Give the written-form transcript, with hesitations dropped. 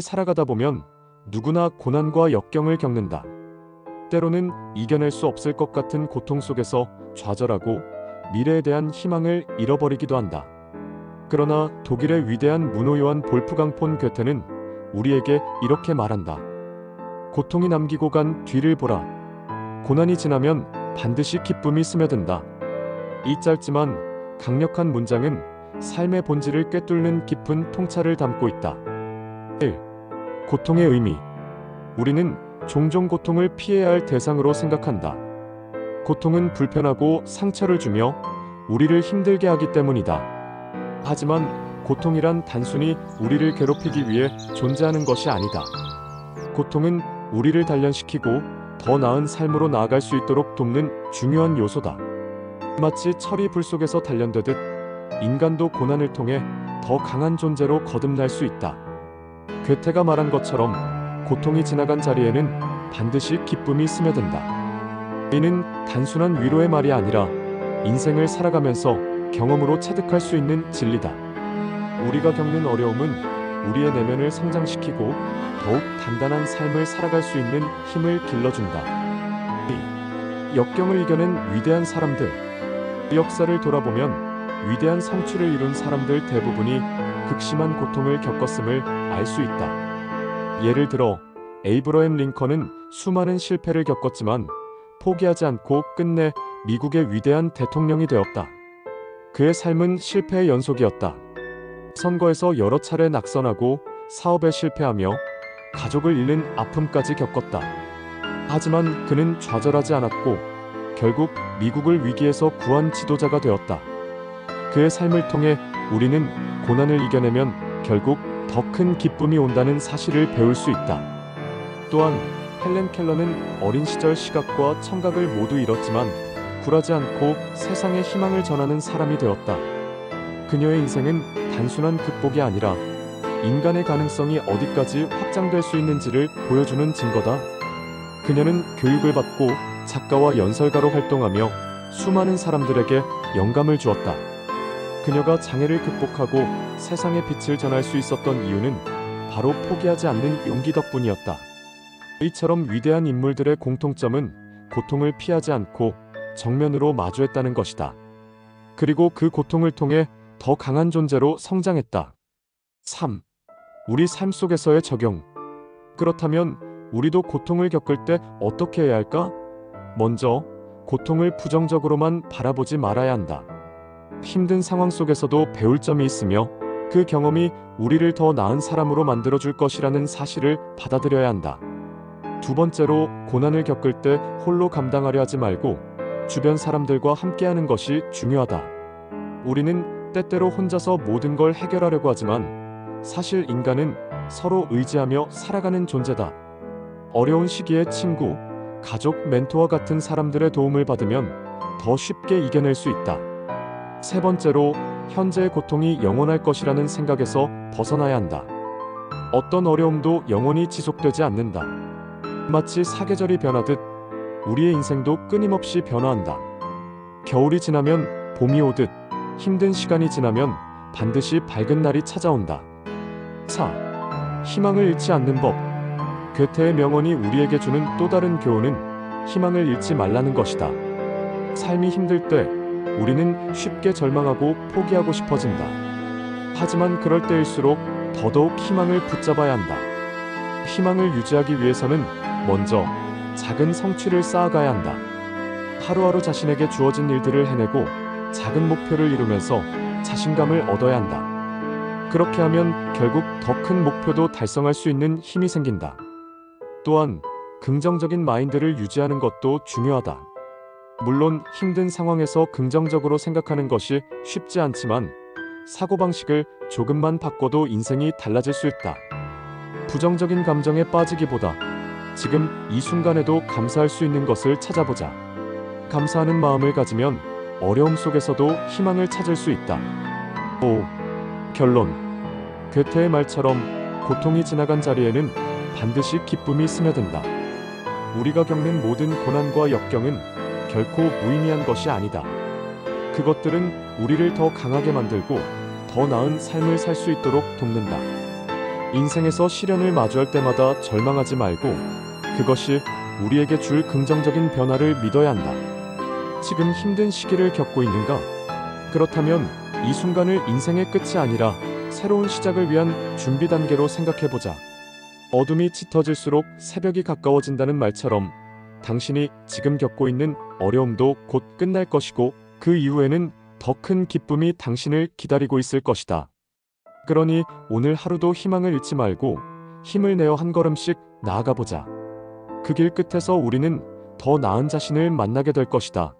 살아가다 보면 누구나 고난과 역경을 겪는다. 때로는 이겨낼 수 없을 것 같은 고통 속에서 좌절하고 미래에 대한 희망을 잃어버리기도 한다. 그러나 독일의 위대한 문호 요한 볼프강 폰 괴테는 우리에게 이렇게 말한다. 고통이 남기고 간 뒤를 보라. 고난이 지나면 반드시 기쁨이 스며든다. 이 짧지만 강력한 문장은 삶의 본질을 꿰뚫는 깊은 통찰을 담고 있다. 1. 고통의 의미. 우리는 종종 고통을 피해야 할 대상으로 생각한다. 고통은 불편하고 상처를 주며 우리를 힘들게 하기 때문이다. 하지만 고통이란 단순히 우리를 괴롭히기 위해 존재하는 것이 아니다. 고통은 우리를 단련시키고 더 나은 삶으로 나아갈 수 있도록 돕는 중요한 요소다. 마치 철이 불 속에서 단련되듯 인간도 고난을 통해 더 강한 존재로 거듭날 수 있다. 괴테가 말한 것처럼 고통이 지나간 자리에는 반드시 기쁨이 스며든다. 이는 단순한 위로의 말이 아니라 인생을 살아가면서 경험으로 체득할 수 있는 진리다. 우리가 겪는 어려움은 우리의 내면을 성장시키고 더욱 단단한 삶을 살아갈 수 있는 힘을 길러준다. 역경을 이겨낸 위대한 사람들. 역사를 돌아보면 위대한 성취를 이룬 사람들 대부분이 극심한 고통을 겪었음을 알 수 있다. 예를 들어 에이브러햄 링컨은 수많은 실패를 겪었지만 포기하지 않고 끝내 미국의 위대한 대통령이 되었다. 그의 삶은 실패의 연속이었다. 선거에서 여러 차례 낙선하고 사업에 실패하며 가족을 잃는 아픔까지 겪었다. 하지만 그는 좌절하지 않았고 결국 미국을 위기에서 구한 지도자가 되었다. 그의 삶을 통해 우리는 고난을 이겨내면 결국 더 큰 기쁨이 온다는 사실을 배울 수 있다. 또한 헬렌 켈러는 어린 시절 시각과 청각을 모두 잃었지만 굴하지 않고 세상에 희망을 전하는 사람이 되었다. 그녀의 인생은 단순한 극복이 아니라 인간의 가능성이 어디까지 확장될 수 있는지를 보여주는 증거다. 그녀는 교육을 받고 작가와 연설가로 활동하며 수많은 사람들에게 영감을 주었다. 그녀가 장애를 극복하고 세상의 빛을 전할 수 있었던 이유는 바로 포기하지 않는 용기 덕분이었다. 이처럼 위대한 인물들의 공통점은 고통을 피하지 않고 정면으로 마주했다는 것이다. 그리고 그 고통을 통해 더 강한 존재로 성장했다. 3. 우리 삶 속에서의 적용. 그렇다면 우리도 고통을 겪을 때 어떻게 해야 할까? 먼저 고통을 부정적으로만 바라보지 말아야 한다. 힘든 상황 속에서도 배울 점이 있으며 그 경험이 우리를 더 나은 사람으로 만들어줄 것이라는 사실을 받아들여야 한다. 두 번째로 고난을 겪을 때 홀로 감당하려 하지 말고 주변 사람들과 함께하는 것이 중요하다. 우리는 때때로 혼자서 모든 걸 해결하려고 하지만 사실 인간은 서로 의지하며 살아가는 존재다. 어려운 시기에 친구, 가족, 멘토와 같은 사람들의 도움을 받으면 더 쉽게 이겨낼 수 있다. 세 번째로 현재의 고통이 영원할 것이라는 생각에서 벗어나야 한다. 어떤 어려움도 영원히 지속되지 않는다. 마치 사계절이 변하듯 우리의 인생도 끊임없이 변화한다. 겨울이 지나면 봄이 오듯 힘든 시간이 지나면 반드시 밝은 날이 찾아온다. 4. 희망을 잃지 않는 법. 괴테의 명언이 우리에게 주는 또 다른 교훈은 희망을 잃지 말라는 것이다. 삶이 힘들 때 우리는 쉽게 절망하고 포기하고 싶어진다. 하지만 그럴 때일수록 더더욱 희망을 붙잡아야 한다. 희망을 유지하기 위해서는 먼저 작은 성취를 쌓아가야 한다. 하루하루 자신에게 주어진 일들을 해내고 작은 목표를 이루면서 자신감을 얻어야 한다. 그렇게 하면 결국 더 큰 목표도 달성할 수 있는 힘이 생긴다. 또한 긍정적인 마인드를 유지하는 것도 중요하다. 물론 힘든 상황에서 긍정적으로 생각하는 것이 쉽지 않지만 사고방식을 조금만 바꿔도 인생이 달라질 수 있다. 부정적인 감정에 빠지기보다 지금 이 순간에도 감사할 수 있는 것을 찾아보자. 감사하는 마음을 가지면 어려움 속에서도 희망을 찾을 수 있다. 5. 결론. 괴테의 말처럼 고통이 지나간 자리에는 반드시 기쁨이 스며든다. 우리가 겪는 모든 고난과 역경은 결코 무의미한 것이 아니다. 그것들은 우리를 더 강하게 만들고 더 나은 삶을 살 수 있도록 돕는다. 인생에서 시련을 마주할 때마다 절망하지 말고 그것이 우리에게 줄 긍정적인 변화를 믿어야 한다. 지금 힘든 시기를 겪고 있는가? 그렇다면 이 순간을 인생의 끝이 아니라 새로운 시작을 위한 준비 단계로 생각해보자. 어둠이 짙어질수록 새벽이 가까워진다는 말처럼 당신이 지금 겪고 있는 어려움도 곧 끝날 것이고 그 이후에는 더 큰 기쁨이 당신을 기다리고 있을 것이다. 그러니 오늘 하루도 희망을 잃지 말고 힘을 내어 한 걸음씩 나아가보자. 그 길 끝에서 우리는 더 나은 자신을 만나게 될 것이다.